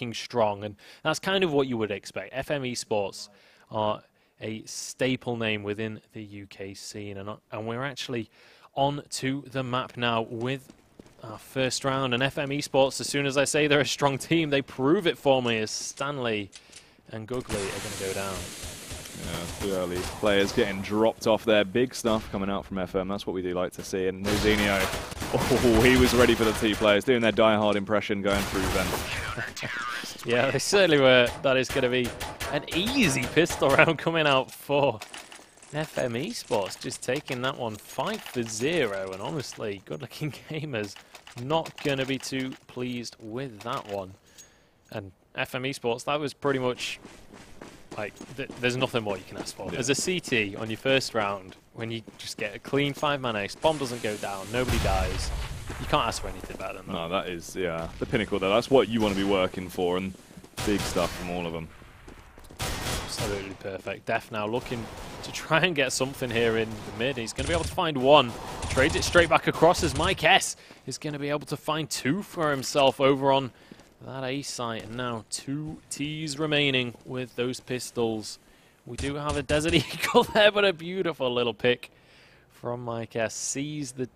looking strong, and that's kind of what you would expect. FM Esports are a staple name within the UK scene, and we're actually on to the map now with our first round. And FM Esports, as soon as I say they're a strong team, they prove it for me as Stanley and Googly are going to go down. Yeah, too early. Players getting dropped off there. Big stuff coming out from FM. That's what we do like to see. And Nuzinho, oh, he was ready for the two players, doing their die-hard impression going through them. Yeah, they certainly were. That is going to be an easy pistol round coming out for FM Esports. Just taking that one 5-0. And honestly, good-looking gamers not going to be too pleased with that one. And FM Esports, that was pretty much... like, there's nothing more you can ask for. Yeah. As a CT on your first round, when you just get a clean 5-man ace, bomb doesn't go down, nobody dies, you can't ask for anything better than that. No, that is, yeah, the pinnacle there. That's what you want to be working for, and big stuff from all of them. Absolutely perfect. Def now looking to try and get something here in the mid. He's going to be able to find one. Trades it straight back across as Mike S is going to be able to find two for himself over on that A site, and now 2 Ts remaining with those pistols. We do have a Desert Eagle there, but a beautiful little pick from Mike S. Sees the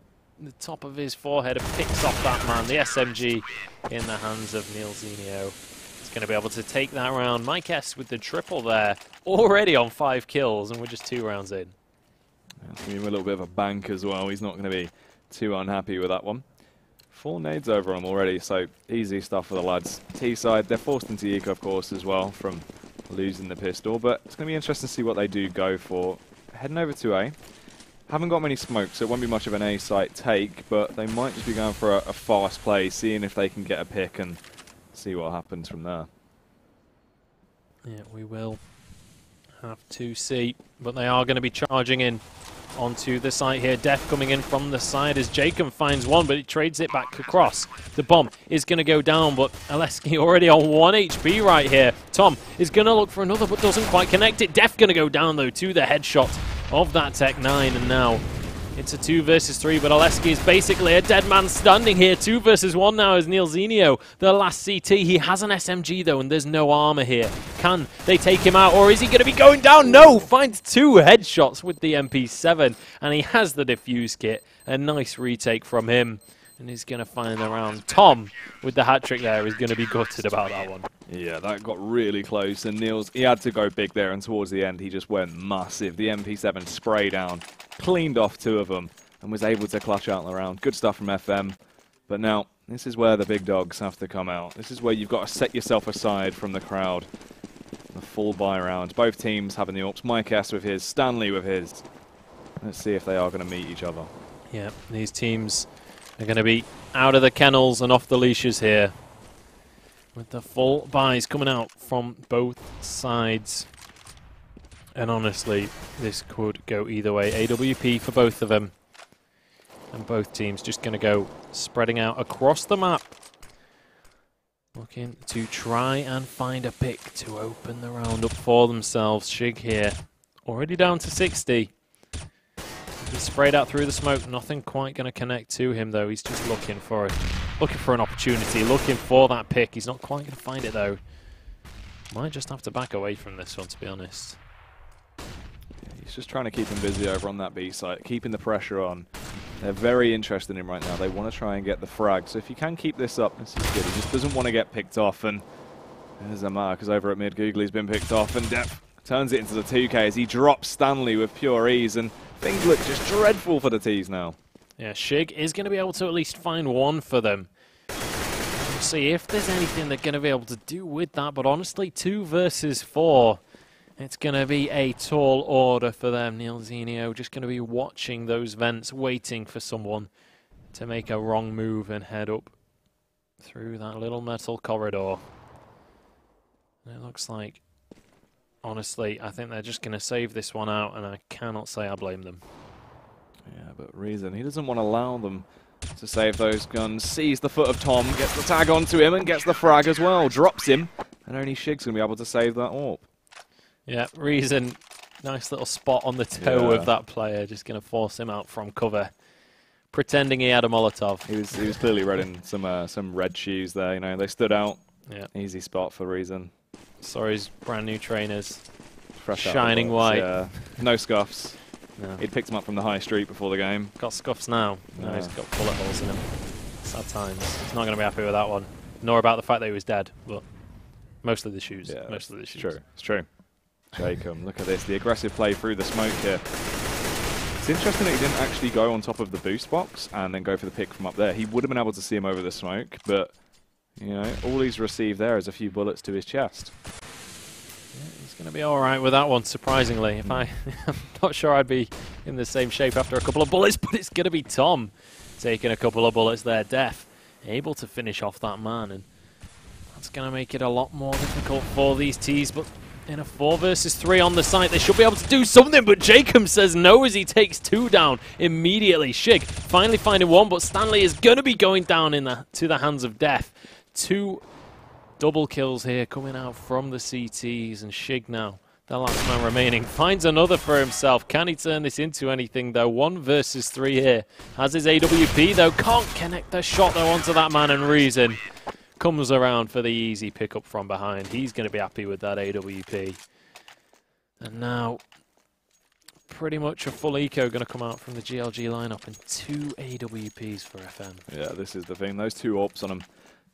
top of his forehead and picks off that man. The SMG in the hands of Neilzinho. He's going to be able to take that round. Mike S with the triple there, already on 5 kills, and we're just 2 rounds in. That's going to give him a little bit of a bank as well. He's not going to be too unhappy with that one. 4 nades over him already, so easy stuff for the lads. T-side, they're forced into eco, of course, as well, from losing the pistol, but it's going to be interesting to see what they do go for. Heading over to A. Haven't got many smokes, so it won't be much of an A site take, but they might just be going for a fast play, seeing if they can get a pick and see what happens from there. Yeah, we will have to see, but they are going to be charging in onto the site here. Def coming in from the side as Jacob finds one, but he trades it back across. The bomb is going to go down, but Aleski already on 1 HP right here. Tom is going to look for another, but doesn't quite connect it. Def going to go down, though, to the headshot of that Tech 9, and now it's a 2 versus 3, but Aleski is basically a dead man standing here. 2 versus 1 now as Neilzinho, the last CT. He has an SMG, though, and there's no armor here. Can they take him out, or is he going to be going down? No! Finds 2 headshots with the MP7, and he has the defuse kit. A nice retake from him, and he's going to find the round. Tom, with the hat-trick there, is going to be gutted about that one. Yeah, that got really close, and Niels, he had to go big there, and towards the end, he just went massive. The MP7 spray down, cleaned off 2 of them, and was able to clutch out the round. Good stuff from FM, but now, this is where the big dogs have to come out. This is where you've got to set yourself aside from the crowd. The full buy round. Both teams having the AWPs. Mike S with his, Stanley with his. Let's see if they are going to meet each other. Yeah, these teams are going to be out of the kennels and off the leashes here, with the full buys coming out from both sides. And honestly, this could go either way. AWP for both of them. And both teams just going to go spreading out across the map, looking to try and find a pick to open the round up for themselves. Shig here, already down to 60. He's sprayed out through the smoke. Nothing quite going to connect to him, though. He's just looking for an opportunity, looking for that pick. He's not quite going to find it, though. Might just have to back away from this one, to be honest. Yeah, he's just trying to keep him busy over on that B site, keeping the pressure on. They're very interested in him right now. They want to try and get the frag. So if you can keep this up, this is good. He just doesn't want to get picked off. And there's a mark, because over at mid, Googly's been picked off. And Def turns it into the 2K as he drops Stanley with pure ease. And things look just dreadful for the T's now. Yeah, Shig is going to be able to at least find one for them. We'll see if there's anything they're going to be able to do with that. But honestly, 2 versus 4. It's going to be a tall order for them. Neilzinho just going to be watching those vents, waiting for someone to make a wrong move and head up through that little metal corridor. And it looks like, honestly, I think they're just going to save this one out, and I cannot say I blame them. Yeah, but Reason, he doesn't want to allow them to save those guns. Sees the foot of Tom, gets the tag onto him, and gets the frag as well. Drops him, and only Shig's going to be able to save that AWP. Yeah, Reason, nice little spot on the toe of that player, just going to force him out from cover, pretending he had a Molotov. He was clearly red in some red shoes there. You know, they stood out Yeah. Easy spot for Reason. Sorry's brand new trainers. Fresh out Shining the box, white. Yeah. No scuffs. No. He'd picked them up from the high street before the game. Got scuffs now. No, he's got bullet holes in him. Sad times. He's not going to be happy with that one. Nor about the fact that he was dead, but mostly the shoes. Yeah, mostly the shoes. True. It's true. Jacob, look at this. The aggressive play through the smoke here. It's interesting that he didn't actually go on top of the boost box and then go for the pick from up there. He would have been able to see him over the smoke, but you know, all he's received there is a few bullets to his chest. Yeah, he's going to be all right with that one, surprisingly. I'm not sure I'd be in the same shape after a couple of bullets, but it's going to be Tom taking a couple of bullets there. Def able to finish off that man, and that's going to make it a lot more difficult for these Ts, but in a 4 versus 3 on the site, they should be able to do something, but Jacob says no as he takes 2 down immediately. Shig finally finding 1, but Stanley is going to be going down to the hands of Def. 2 double kills here coming out from the CTs, and Shig now, the last man remaining, finds another for himself. Can he turn this into anything though? 1 versus 3 here. Has his AWP though, can't connect the shot though onto that man, and Reason comes around for the easy pickup from behind. He's going to be happy with that AWP. And now, pretty much a full eco going to come out from the GLG lineup, and 2 AWPs for FM. Yeah, this is the thing. Those 2 AWPs on them.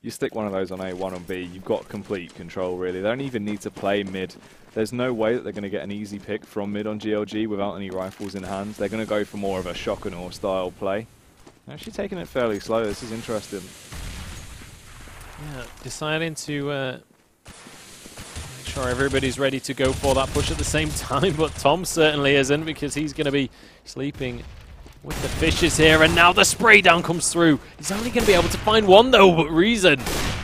You stick one of those on A, one on B, you've got complete control, really. They don't even need to play mid. There's no way that they're going to get an easy pick from mid on GLG without any rifles in hand. They're going to go for more of a shock and awe style play. They're actually taking it fairly slow. This is interesting. Yeah, deciding to make sure everybody's ready to go for that push at the same time, but Tom certainly isn't, because he's going to be sleeping with the fishes here, and now the spray down comes through. He's only going to be able to find 1 though, but Reason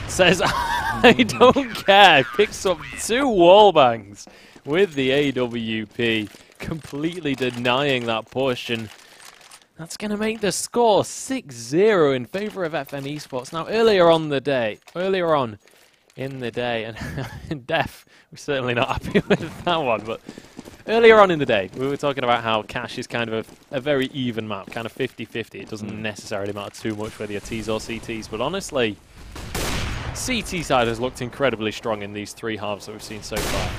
says, I don't care. Picks up 2 wall bangs with the AWP, completely denying that push, and that's going to make the score 6-0 in favor of FM Esports. Now, earlier on in the day, and Def, we're certainly not happy with that one, but earlier on in the day, we were talking about how Cash is kind of a very even map, kind of 50-50. It doesn't necessarily matter too much whether you're Ts or CTs, but honestly, CT side has looked incredibly strong in these 3 halves that we've seen so far.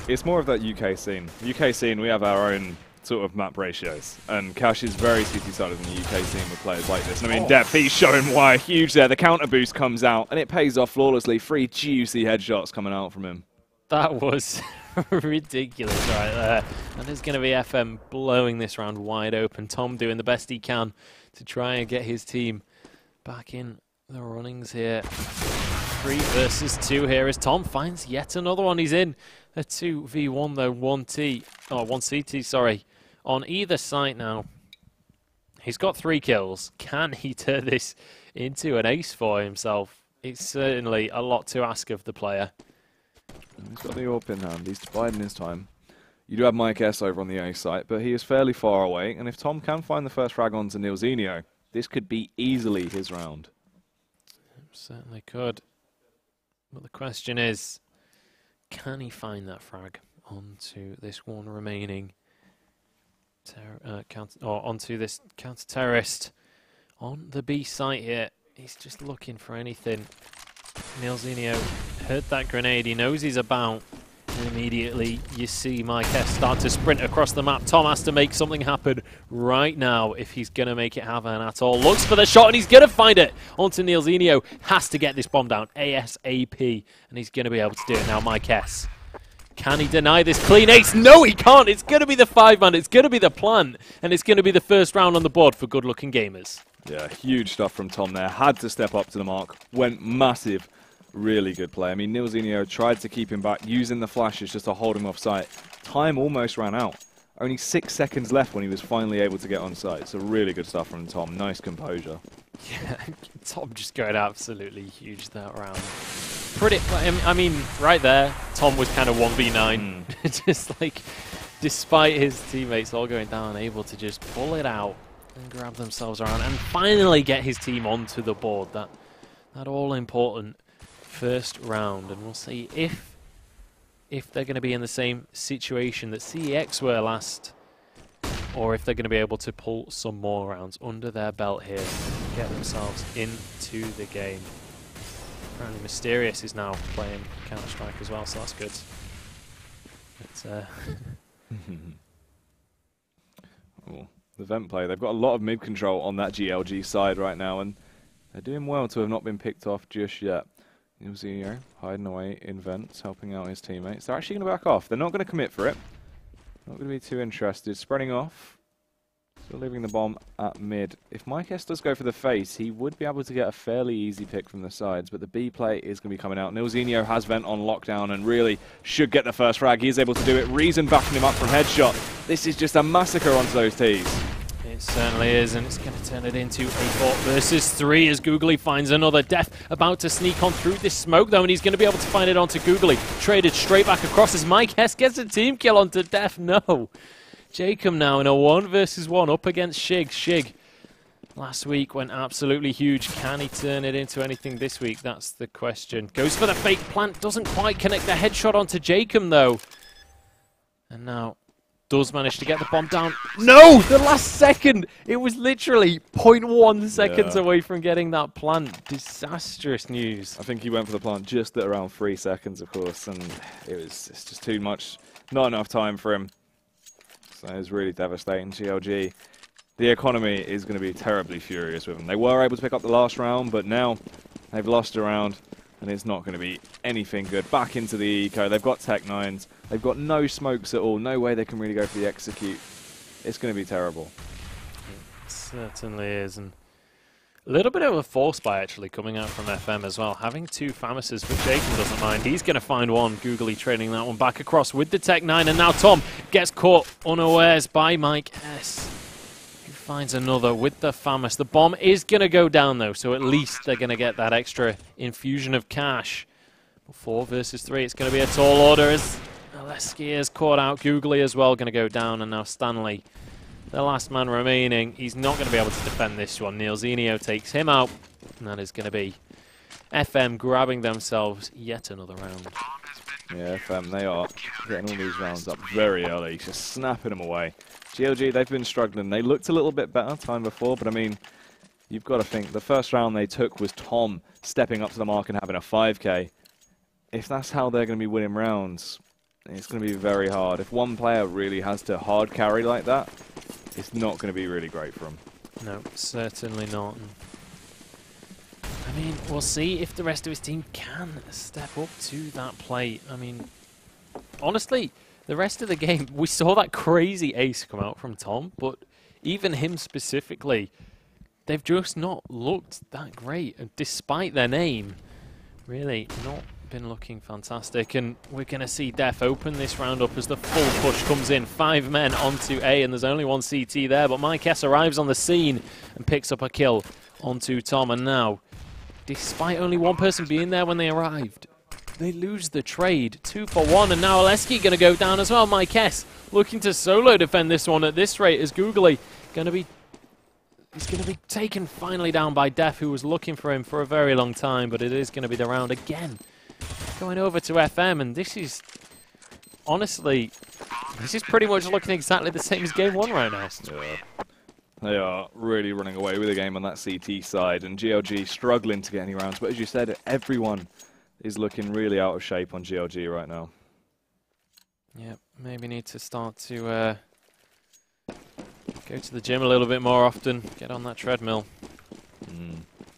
It's more of that UK scene. UK scene, we have our own sort of map ratios, and Cash is very CT-sided in the UK scene with players like this. And I mean, Def, he's showing why huge there. The counter boost comes out, and it pays off flawlessly. 3 juicy headshots coming out from him. That was ridiculous right there. And there's going to be FM blowing this round wide open. Tom doing the best he can to try and get his team back in the runnings here. 3 versus 2 here as Tom finds yet another one. He's in a 2v1 though, 1 CT, sorry, on either side now. He's got 3 kills. Can he turn this into an ace for himself? It's certainly a lot to ask of the player. He's got the AWP in hand. He's biding his time. You do have Mike S over on the A site, but he is fairly far away. And if Tom can find the first frag onto Nilzinho, this could be easily his round. Certainly could. But the question is, can he find that frag onto this one remaining onto this counter-terrorist on the B site here? He's just looking for anything. Nilzinho heard that grenade. He knows he's about. And immediately you see Mike S start to sprint across the map. Tom has to make something happen right now if he's going to make it happen at all. Looks for the shot and he's going to find it onto Nilzinho. Has to get this bomb down ASAP. And he's going to be able to do it now, Mike S. Can he deny this clean ace? No, he can't. It's going to be the 5-man. It's going to be the plan. And it's going to be the first round on the board for Good Looking Gamers. Yeah, huge stuff from Tom there. Had to step up to the mark. Went massive. Really good play. I mean, Nilzinho tried to keep him back, using the flashes just to hold him off site. Time almost ran out. Only 6 seconds left when he was finally able to get on site. So really good stuff from Tom. Nice composure. Yeah, Tom just going absolutely huge that round. Pretty, I mean, right there, Tom was kind of 1v9. Just like, despite his teammates all going down, able to just pull it out and grab themselves around and finally get his team onto the board. That all-important first round, and we'll see if they're going to be in the same situation that CEX were last, or if they're going to be able to pull some more rounds under their belt here and get themselves into the game. Apparently Mysterious is now playing Counter-Strike as well, so that's good. But, oh, the vent play, they've got a lot of mid control on that GLG side right now, and they're doing well to have not been picked off just yet. Zeno hiding away in vents, helping out his teammates. They're actually going to back off. They're not going to commit for it. Not going to be too interested. Spreading off. Still leaving the bomb at mid. If Mike S does go for the face, he would be able to get a fairly easy pick from the sides, but the B play is going to be coming out. Nilzinho has Vent on lockdown and really should get the first frag. He is able to do it. Reason backing him up from headshot. This is just a massacre onto those T's. It certainly is, and it's going to turn it into a 4 versus 3 as Googly finds another. Def about to sneak on through this smoke, though, and he's going to be able to find it onto Googly. Traded straight back across as Mike S gets a team kill onto Def. No. Jacob now in a 1 versus 1 up against Shig. Shig last week went absolutely huge. Can he turn it into anything this week? That's the question. Goes for the fake plant. Doesn't quite connect the headshot onto Jacob, though. And now does manage to get the bomb down. No! The last second! It was literally 0.1 seconds away from getting that plant. Disastrous news. I think he went for the plant just at around 3 seconds, of course, and it's just too much. Not enough time for him. So it's really devastating. GLG, the economy is going to be terribly furious with them. They were able to pick up the last round, but now they've lost a round, and it's not going to be anything good. Back into the eco. They've got Tech 9s. They've got no smokes at all. No way they can really go for the execute. It's going to be terrible. It certainly is. And a little bit of a force buy actually coming out from FM as well. Having 2 Famouses, but Jacob doesn't mind. He's going to find one. Googly trading that one back across with the Tech 9. And now Tom gets caught unawares by Mike S, who finds another with the Famous. The bomb is going to go down, though, so at least they're going to get that extra infusion of cash. 4 versus 3, it's going to be a tall order as Aleski is caught out. Googly as well going to go down, and now Stanley, the last man remaining. He's not going to be able to defend this one. Nilzinho takes him out, and that is going to be FM grabbing themselves yet another round. Yeah, FM, they are getting all these rounds up very early, just snapping them away. GLG, they've been struggling. They looked a little bit better time before, but I mean, you've got to think the first round they took was Tom stepping up to the mark and having a 5k. If that's how they're going to be winning rounds, it's going to be very hard. If one player really has to hard carry like that, it's not going to be really great for him. No, certainly not. I mean, we'll see if the rest of his team can step up to that plate. I mean, honestly, the rest of the game, we saw that crazy ace come out from Tom, but even him specifically, they've just not looked that great, despite their name. Really not been looking fantastic, and we're going to see Def open this round up as the full push comes in. 5 men onto A, and there's only 1 CT there, but Mike S arrives on the scene and picks up a kill onto Tom, and now, despite only 1 person being there when they arrived, they lose the trade. 2 for 1, and now Aleski going to go down as well. Mike S looking to solo defend this one at this rate as Googly going to be taken finally down by Def, who was looking for him for a very long time, but it is going to be the round again. Going over to FM, and this is, honestly, this is pretty much looking exactly the same as Game 1 right now. Yeah. They are really running away with the game on that CT side, and GLG struggling to get any rounds. But as you said, everyone is looking really out of shape on GLG right now. Yeah, maybe need to start to go to the gym a little bit more often, get on that treadmill.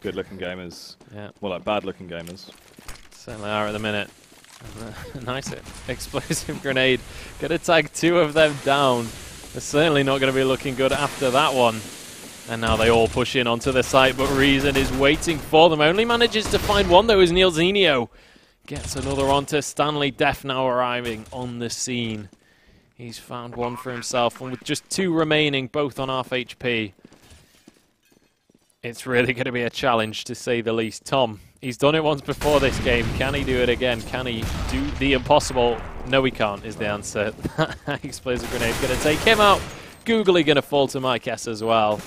Good-looking gamers. Yeah. Well, like bad-looking gamers. Certainly are at the minute. Nice explosive grenade. Gonna tag 2 of them down. They're certainly not going to be looking good after that one. And now they all push in onto the site, but Reason is waiting for them. Only manages to find one, though, as Nilzinho gets another onto Stanley. Def now arriving on the scene. He's found one for himself, and with just 2 remaining, both on half HP, it's really going to be a challenge, to say the least. Tom, he's done it once before this game. Can he do it again? Can he do the impossible? No, he can't, is the answer. That explosive grenade going to take him out. Googly going to fall to Mike S as well,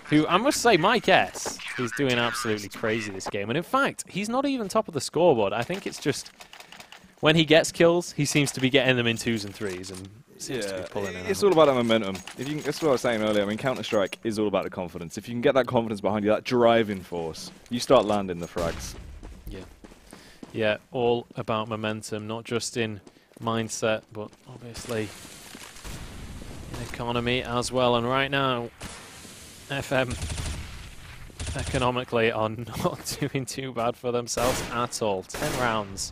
who, I must say, Mike S is doing absolutely crazy this game. And in fact, he's not even top of the scoreboard. I think it's just when he gets kills, he seems to be getting them in 2s and 3s. And seems to be pulling it it's all about that momentum. That's what I was saying earlier. I mean, Counter-Strike is all about the confidence. If you can get that confidence behind you, that driving force, you start landing the frags. Yeah, Yeah, all about momentum, not just in mindset, but obviously in economy as well. And right now, FM economically are not doing too bad for themselves at all. 10 rounds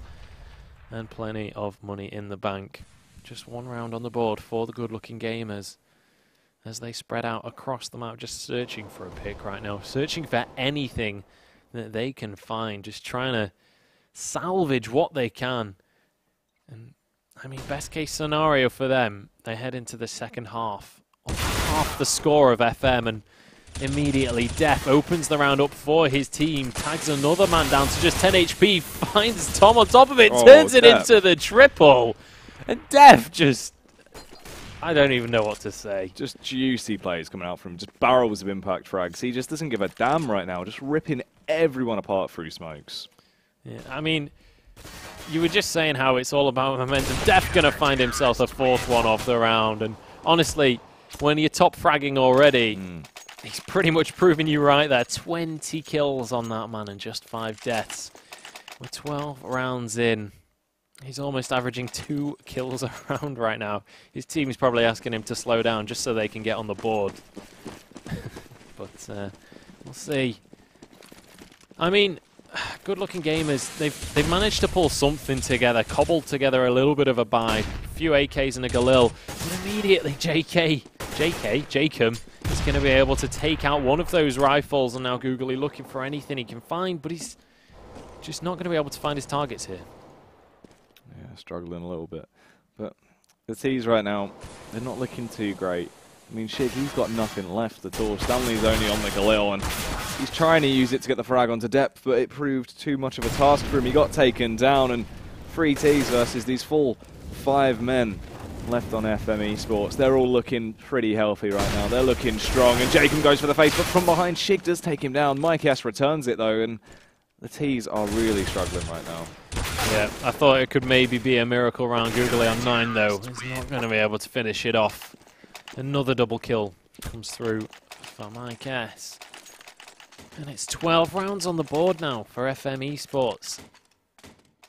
and plenty of money in the bank. Just one round on the board for the good-looking gamers as they spread out across the map, just searching for a pick right now, searching for anything that they can find, just trying to salvage what they can. And I mean, best case scenario for them, they head into the second half on half the score of FM, and immediately Def opens the round up for his team, tags another man down to just 10 HP, finds Tom on top of it, turns it into the triple, and Def just, I don't even know what to say. Just juicy plays coming out from just barrels of impact frags. He just doesn't give a damn right now, just ripping everyone apart through smokes. Yeah, I mean, you were just saying how it's all about momentum. Def gonna find himself a fourth one of the round, and honestly, when you're top fragging already, he's pretty much proven you right there. 20 kills on that man and just 5 deaths. We're 12 rounds in. He's almost averaging 2 kills a round right now. His team is probably asking him to slow down just so they can get on the board. But we'll see. I mean, good-looking gamers, they've managed to pull something together, cobbled together a little bit of a buy, a few AKs and a Galil, but immediately Jacob is going to be able to take out one of those rifles, and now Googly looking for anything he can find, but he's just not going to be able to find his targets here. Yeah, struggling a little bit. But the T's right now, they're not looking too great. I mean, Shig, he's got nothing left at all. Stanley's only on the Galil, and he's trying to use it to get the frag onto depth, but it proved too much of a task for him. He got taken down, and 3 T's versus these full 5 men left on FM Esports. They're all looking pretty healthy right now. They're looking strong, and Jacob goes for the face, but from behind, Shig does take him down. Mike S returns it, though, and the T's are really struggling right now. Yeah, I thought it could maybe be a miracle round. Googly on 9, though. He's not going to be able to finish it off. Another double kill comes through for Mike S. And it's 12 rounds on the board now for FM Esports.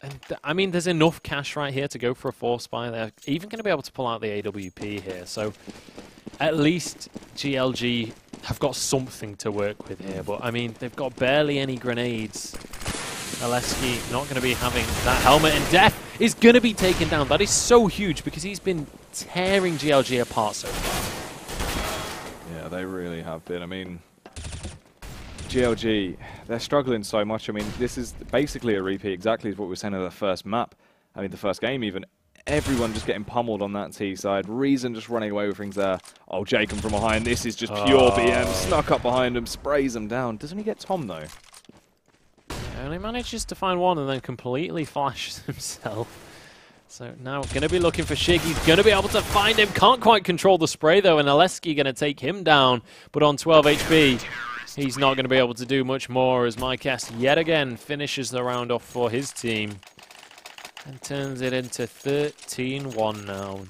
And I mean, there's enough cash right here to go for a 4 spy. They're even going to be able to pull out the AWP here. So at least GLG have got something to work with here. But I mean, they've got barely any grenades. Aleski not going to be having that helmet, and Def is going to be taken down. That is so huge because he's been tearing GLG apart so far. Yeah, they really have been. I mean, GLG, they're struggling so much. I mean, this is basically a repeat exactly as what we were saying in the first map. I mean, the first game even. Everyone just getting pummeled on that T side. Reason just running away with things there. Oh, Jacob from behind. This is just pure BM. Snuck up behind him, sprays him down. Doesn't he get Tom, though? And he manages to find one and then completely flashes himself. So now going to be looking for Shig. He's going to be able to find him. Can't quite control the spray, though, and Aleski going to take him down. But on 12 HP, he's not going to be able to do much more as Mike S yet again finishes the round off for his team. And turns it into 13-1 now.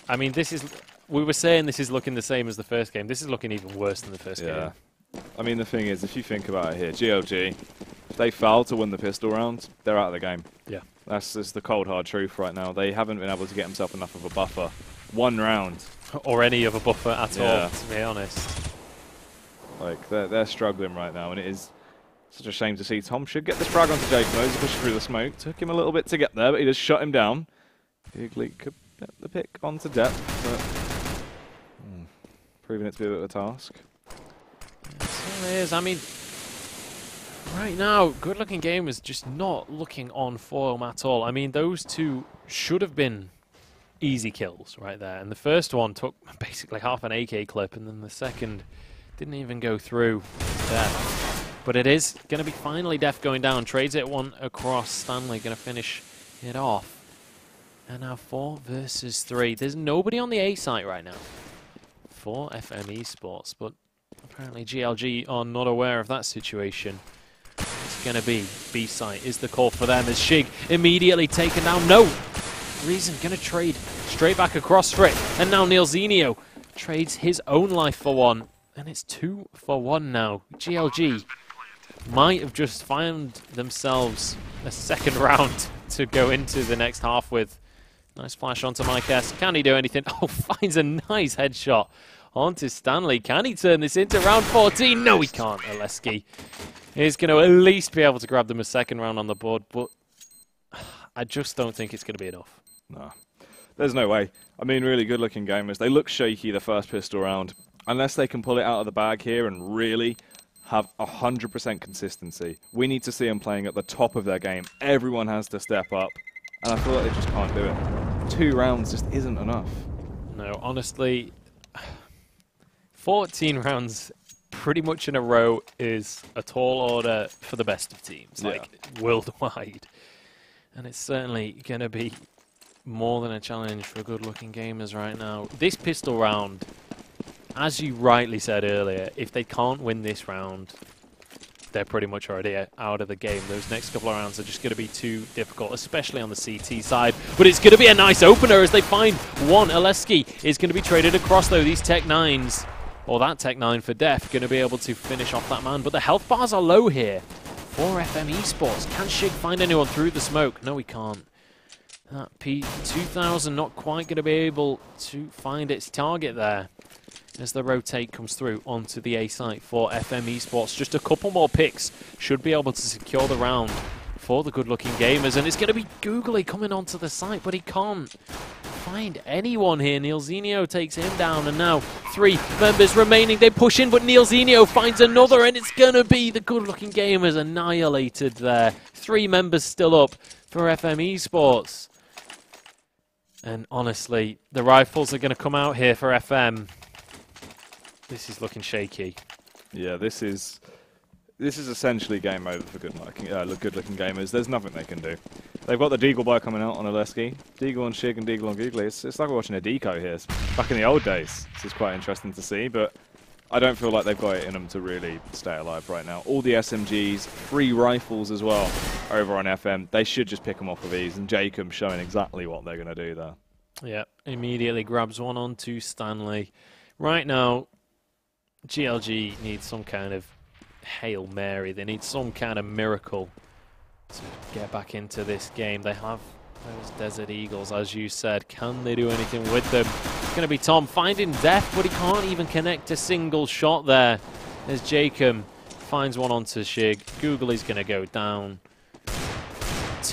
I mean, this is... We were saying this is looking the same as the first game. This is looking even worse than the first game. I mean, the thing is, if you think about it here, GLG, if they fail to win the pistol round, they're out of the game. Yeah. That's just the cold, hard truth right now. They haven't been able to get themselves enough of a buffer. 1 round. Or any of a buffer at all, to be honest. Like, they're struggling right now, and it is such a shame to see. Tom should get this frag onto Jake Mose, pushing through the smoke. Took him a little bit to get there, but he just shut him down. Googly could get the pick onto depth, but proving it to be a bit of a task. It certainly is. I mean, right now, good-looking game is just not looking on form at all. I mean, those 2 should have been easy kills right there. And the first one took basically half an AK clip, and then the second didn't even go through Def. But it is going to be finally Def going down. Trades it 1 across. Stanley going to finish it off. And now 4 versus 3. There's nobody on the A site right now for FM Esports, but apparently GLG are not aware of that situation. It's going to be B site is the call for them as Shig immediately taken down. No! Reason going to trade straight back across for it. And now Neilzinho trades his own life for 1. And it's 2 for 1 now. GLG might have just found themselves a second round to go into the next half with. Nice flash onto Mike S. Can he do anything? Oh, finds a nice headshot onto Stanley. Can he turn this into round 14? No, he can't. Oleski is going to at least be able to grab them a second round on the board, but I just don't think it's going to be enough. No, there's no way. I mean, really good-looking gamers. They look shaky the first pistol round. Unless they can pull it out of the bag here and really have 100% consistency. We need to see them playing at the top of their game. Everyone has to step up, and I feel like they just can't do it. 2 rounds just isn't enough. No, honestly, 14 rounds pretty much in a row is a tall order for the best of teams, like worldwide. And it's certainly going to be more than a challenge for good-looking gamers right now. This pistol round, as you rightly said earlier, if they can't win this round, they're pretty much already out of the game. Those next couple of rounds are just going to be too difficult, especially on the CT side. But it's going to be a nice opener as they find one. Oleski is going to be traded across, though. These Tech 9s, or that Tech 9 for Def, going to be able to finish off that man. But the health bars are low here for FM Esports. Can Shig find anyone through the smoke? No, he can't. That P2000 not quite going to be able to find its target there as the rotate comes through onto the A site for FM Esports. Just a couple more picks should be able to secure the round for the good-looking gamers. And it's going to be Googly coming onto the site, but he can't find anyone here. Neilzinho takes him down, and now 3 members remaining. They push in, but Neilzinho finds another, and it's going to be the good-looking gamers annihilated there. 3 members still up for FM Esports. And honestly, the rifles are going to come out here for FM. This is looking shaky. Yeah, this is essentially game over for good-looking gamers. There's nothing they can do. They've got the Deagle buy coming out on Oleski. Deagle on Shig and Deagle on Googly. It's like we're watching a deco here. It's back in the old days. This is quite interesting to see, but I don't feel like they've got it in them to really stay alive right now. All the SMGs, 3 rifles as well over on FM. They should just pick them off with ease, and Jacob showing exactly what they're going to do there. Yeah, immediately grabs one onto Stanley. Right now, GLG needs some kind of Hail Mary. They need some kind of miracle to get back into this game. They have those Desert Eagles, as you said. Can they do anything with them? It's going to be Tom finding Def, but he can't even connect a single shot there as Jacob finds one onto Shig. Googly's going to go down. 2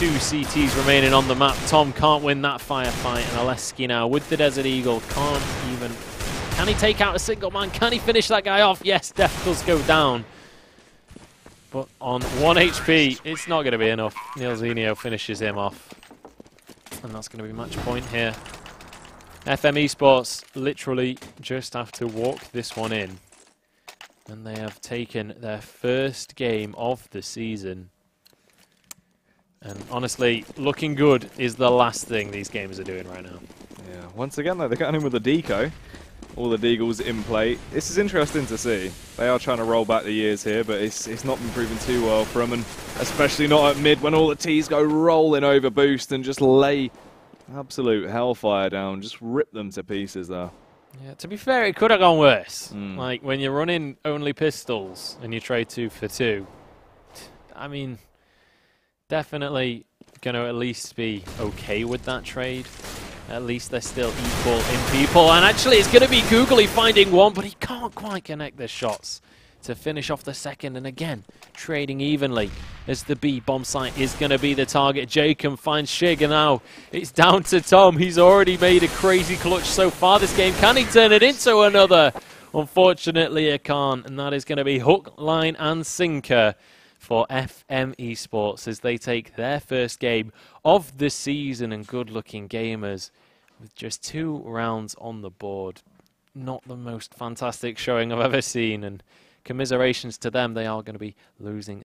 CTs remaining on the map. Tom can't win that firefight, and Oleski now with the Desert Eagle can't even... Can he take out a single man? Can he finish that guy off? Yes, Def does go down. But on 1 HP, it's not going to be enough. Neilzinho finishes him off. And that's going to be match point here. FM Esports literally just have to walk this one in. And they have taken their first game of the season. And honestly, looking good is the last thing these games are doing right now. Yeah, once again though, they're going in with the deco. All the Deagles in play. This is interesting to see. They are trying to roll back the years here, but it's not been proven too well for them, and especially not at mid when all the T's go rolling over boost and just lay absolute hellfire down, just rip them to pieces there. Yeah, to be fair, it could have gone worse. Like, when you're running only pistols and you trade 2 for 2, I mean, definitely going to at least be okay with that trade. At least they're still equal in people. And actually, it's going to be Googly finding one, but he can't quite connect the shots to finish off the second. And again, trading evenly as the B bomb site is going to be the target. Jacob finds Shig, and now it's down to Tom. He's already made a crazy clutch so far this game. Can he turn it into another? Unfortunately, he can't. And that is going to be hook, line, and sinker for FM Esports as they take their first game of the season. And good-looking gamers with just 2 rounds on the board. Not the most fantastic showing I've ever seen, and commiserations to them. They are going to be losing